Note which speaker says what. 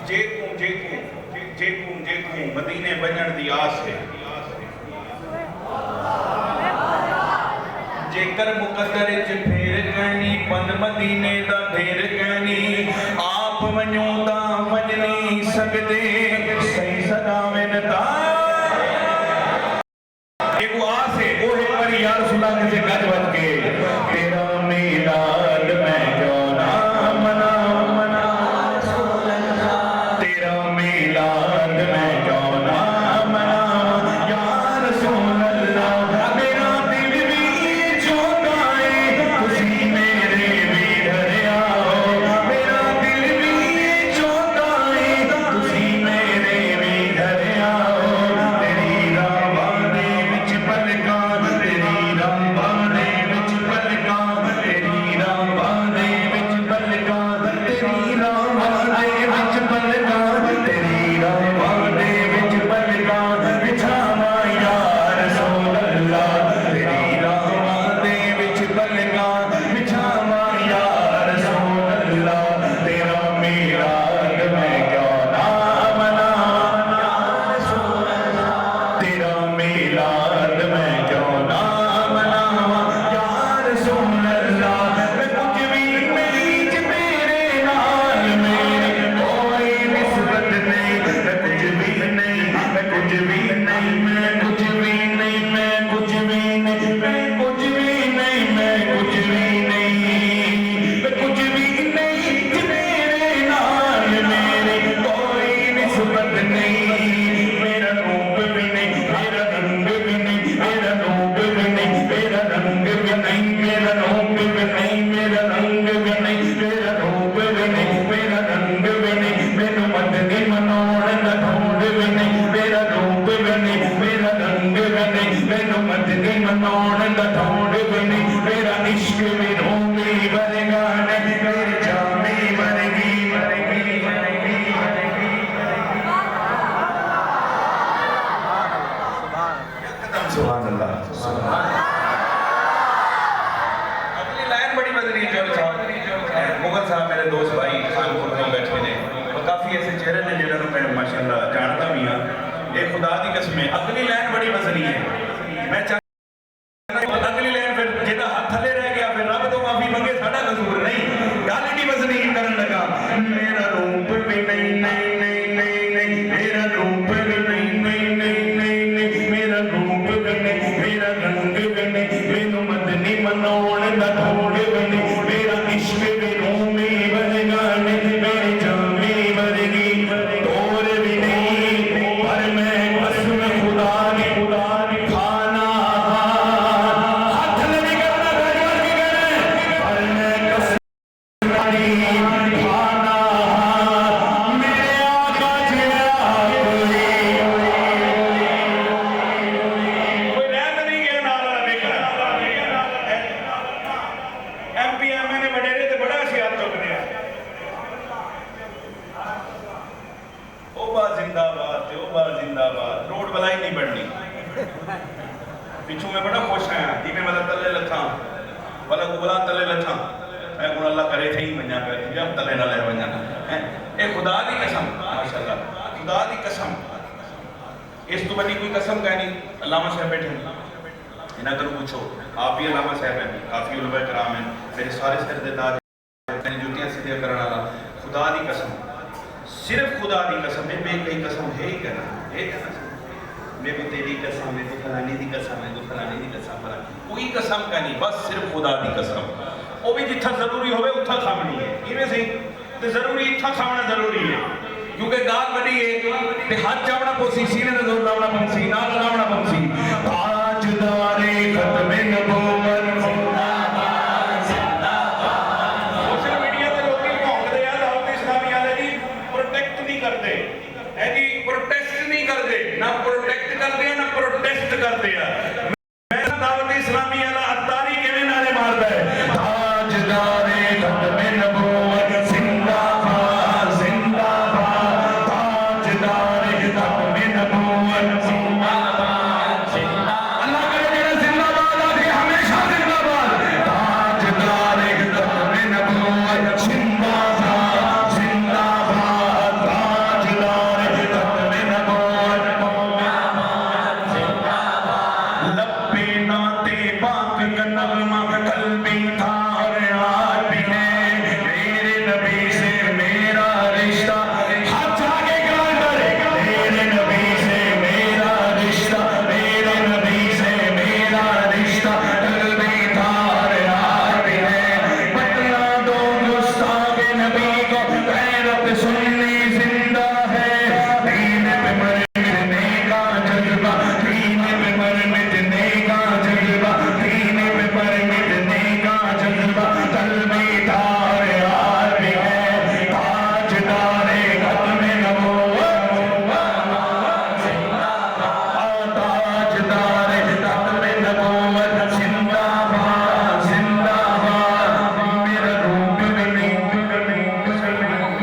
Speaker 1: जेकू मदीने वञण दी आस है। जेकर मुकद्दर च फेर कहनी पंध मदीने दा ढेर कहनी आप वञो ता वञ नहीं सकदे सही सदावेन ता एगो आस है वो एक बार यार सुना के गज बज के तेरा मिलाद मैं क्यों ना मना मना तेरा मिलाद मैं क्यों ना मना या रसूल अल्लाह मेरा दिल भी चाहता है तुसी मेरे भी घर आओ मेरा दिल भी चाहता है तुसी मेरे भी घर आओ तेरी राह दे विच पलकां तेरी राह दे विच पलकां तेरी राह दे विच पलकां तेरी राह दे विच पलकां तेरी राह दे विच पलकां बिछावा या रसूल अल्लाह तेरी राह दे विच पलकां बिछावा या रसूल अल्लाह तेरा मिलाद मैं क्यों ना मना तेरा मिलाद मैं क्यों ना मनावा या रसूल अल्लाह मैं कुछ भी नहीं ज मेरे नाल मेरी कोई निस्बत नहीं मैं कुछ भी नहीं मैं कुछ भी नहीं मैं कुछ भी नहीं मैं कुछ भी नहीं मैं कुछ भी नहीं मैं कुछ भी नहीं मैं कुछ भी नहीं ज मेरे नाल मेरी कोई निस्बत नहीं मेरा रूप भी नहीं मेरा रंग भी नहीं मेरा रूप भी नहीं मेरा रंग भी नहीं मेरा रूप भी नहीं मेरा रंग भी नहीं मेरा रूप भी नहीं मेरा रंग भी नहीं मैनू मदनी मनोण दा ढूंढ भी नहीं मेरा रूप भी नहीं मेरा रंग भी नहीं मैनू मदनी मनोण दा ढूंढ भी नहीं मेरा इश्क भी रूमी वर्गा नहीं मेरी जामी वर्गी वर्गी वर्गी वर्गी सुभान अल्लाह सुभान अगली लाइन बड़ी बदली जो साहब मुगल साहब मेरे दोस्त भाई खानपुर में बैठे ने और काफी ऐसे चेहरे ने जिन्होंने मैं माशाल्लाह जानता भी हां ये खुदा दी कसम है अगली लाइन बड़ी बदली है मैं अगली लाइन फिर जेदा हाथ थले रह गया फिर रब तो माफी मंगे साडा कसूर नहीं गल ही वजनी करन लगा मेरा रूप भी नहीं नहीं नहीं नहीं नहीं मेरा रूप भी नहीं नहीं नहीं नहीं नहीं मेरा रूप भी नहीं मेरा रंग भी नहीं मैनू मदनी मनोण दा ढूंढ भी नहीं मेरा इश्क भी रूमी वर्गा नहीं मेरी जामी वर्गी तोर भी नहीं पर मैं कसम खुदा की खाना हाथ नहीं करना गजब की करे पर मैं कसम खाना मेरे आका जिया कोई रहत नहीं गया नाल देखना एमपीएम ने वडेरे ते बड़ा सियार चुकने ओबा जिंदाबाद रोड बलाई नहीं बढ़नी पिछू में बड़ा खुश आया जिमें वाला तले लथा वाला गुबला तले लथा मैं गुण अल्लाह करे थे ही मन्या पे जब तले ना ले वन्या है ए खुदा दी कसम माशाल्लाह खुदा दी कसम इस तो बड़ी कोई कसम कहनी अल्लामा साहब बैठे इना करो पूछो आप ही अल्लामा साहब हैं काफी उलमा कराम हैं मेरे सारे सरदार मैंने जुतियां सीधे करने वाला खुदा दी कसम सिर्फ खुदा दी कसम है मैं कई कसम है ही कहना मैं को तेरी कसम है तो फलानी दी कसम है तो फलानी दी कसम फलानी कोई कसम का नहीं बस सिर्फ खुदा दी कसम वो भी जिथा जरूरी होवे उथा खावनी है इवें सही ते जरूरी इथा खावना जरूरी है क्योंकि गाल बड़ी है ते हाथ चावना पोसी सीने ते जोर लावना पंसी ना लावना पंसी ताजदारे खत्म नबूवत जिंदाबाद जिंदाबाद सोशल मीडिया ते लोग भौंकदे आ दावत इस्लामी वाले जी प्रोटेक्ट नहीं करते है जी प्रोटेस्ट नहीं करते ना प्रोटेक्ट करते ना प्रोटेस्ट करते हैं।